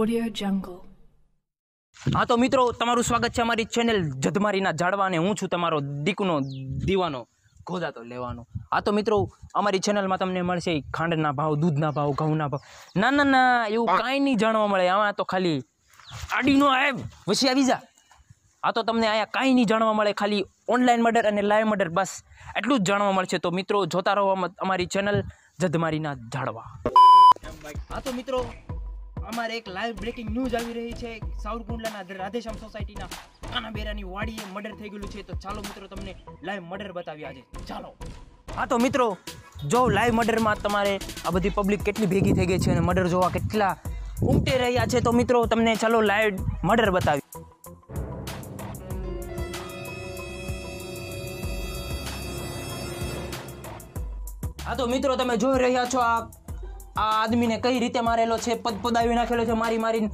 Audio Jungle. हाँ तो मित्रों तमाરું સ્વાગત છે અમારી ચેનલ જધમારીના ઝાડવા અને હું છું તમારો દીકનો દીવાનો ખોદા તો લેવાનો। આ તો મિત્રો અમારી ચેનલમાં તમને મળશે ખાંડના ભાવ, દૂધના ભાવ, ઘઉંના ભાવ, ના ના ના એવું કાંઈ નહીં જાણવા મળે। આમાં તો ખાલી આડીનો આવ વસી આવી જા। આ તો તમને અહીંયા કાંઈ નહીં જાણવા મળે, ખાલી ઓનલાઈન મર્ડર અને લાઈવ મર્ડર બસ એટલું જ જાણવા મળશે। તો મિત્રો જોતા રહો અમારી ચેનલ જધમારીના ઝાડવા। હા તો મિત્રો અમારે એક લાઈવ બ્રેકિંગ ન્યૂઝ આવી રહી છે। સાવરકુંડલાના રાધેશ્યામ સોસાયટીના કાનાબેરાની વાડીએ મર્ડર થઈ ગયેલું છે। તો ચાલો મિત્રો તમને લાઈવ મર્ડર બતાવી આજે, ચાલો। હા તો મિત્રો જો લાઈવ મર્ડરમાં તમારે આ બધી પબ્લિક કેટલી ભેગી થઈ ગઈ છે અને મર્ડર જોવા કેટલા ઉમટી રહ્યા છે, તો મિત્રો તમને ચાલો લાઈવ મર્ડર બતાવી। હા તો મિત્રો તમે જોઈ રહ્યા છો આ આદમીને કઈ રીતે મારેલો છે, પદાવી નાખેલો છે, મારી મારીને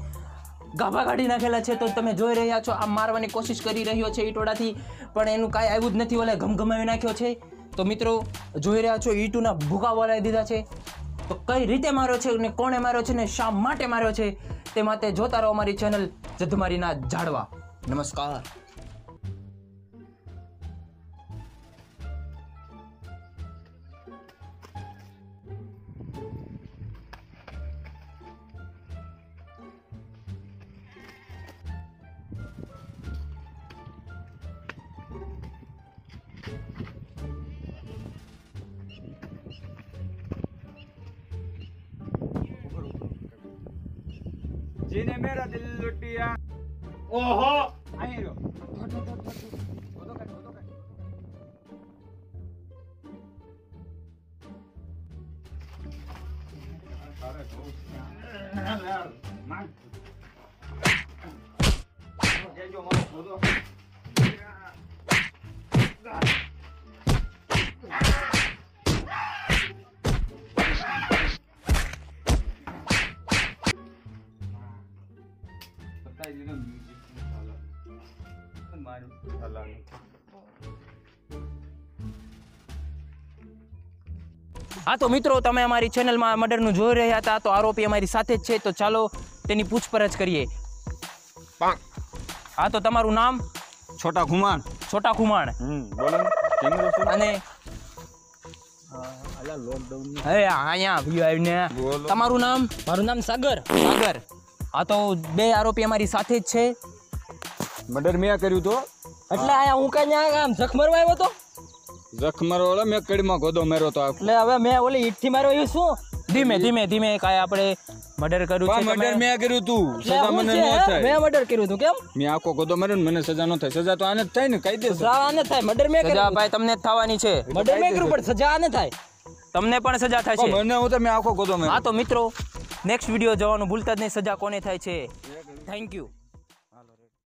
ગાભા કાઢી નાખેલા છે। તો તમે જોઈ રહ્યા છો આ મારવાની કોશિશ કરી રહ્યો છે ઈટોડાથી, પણ એનું કાંઈ આવ્યું જ નથી, ઓલે ઘમઘમાવી નાખ્યો છે। તો મિત્રો જોઈ રહ્યા છો ઈટુના ભૂકા બોલાવી દીધા છે। તો કઈ રીતે માર્યો છે ને કોણે માર્યો છે ને શા માટે માર્યો છે તે માટે જોતા રહો અમારી ચેનલ જધમારીના ઝાડવા। નમસ્કાર। जिने मेरा दिल लुटिया ओहो आई रो હા તો મિત્રો તમે અમારી ચેનલમાં મર્ડરનું જોઈ રહ્યા હતા, તો આરોપી અમારી સાથે જ છે, તો ચાલો તેની પૂછપરછ કરીએ। હા તો તમારું નામ? छोटा खुमान। છોટા ખુમાણ। बोलो कैमरा से અને अला लॉकडाउन में હે અહીંયા ભૂ આવીને બોલો। તમારું નામ? મારું નામ સાગર। સાગર। હા તો બે આરોપી અમારી સાથે જ છે। मर्डर में કર્યું તો એટલે આયા હું કઈ આમ જખ મરવા આવ્યો તો, જખ મારો ઓલા મેં કડીમાં ગોદો મેરો તો એટલે હવે મેં ઓલી ઈટ થી માર્યો એ શું? ધીમે ધીમે ધીમે કાંઈ આપણે મર્ડર કર્યું છે મર્ડર તમે? મેં કર્યું તું, એટલે સજા હું મને છે, ન થાય। મેં મર્ડર કર્યું હતું કેમ? મેં આખો ગોદો માર્યો ને મને સજા ન થાય। સજા તો આને જ થાય ને, કાયદેસર। સજા આને થાય, મર્ડર મેં સજા કર્યું, ભાઈ તમને જ થવાની છે, મર્ડર મેં કર્યું પણ સજા આને થાય। તમને પણ સજા થશે। મને હું તો મેં આખો ગોદો મેં હા તો મિત્રો નેક્સ્ટ વિડીયો જોવાનું ભૂલતા જ નહીં, સજા કોને થાય છે। Thank you.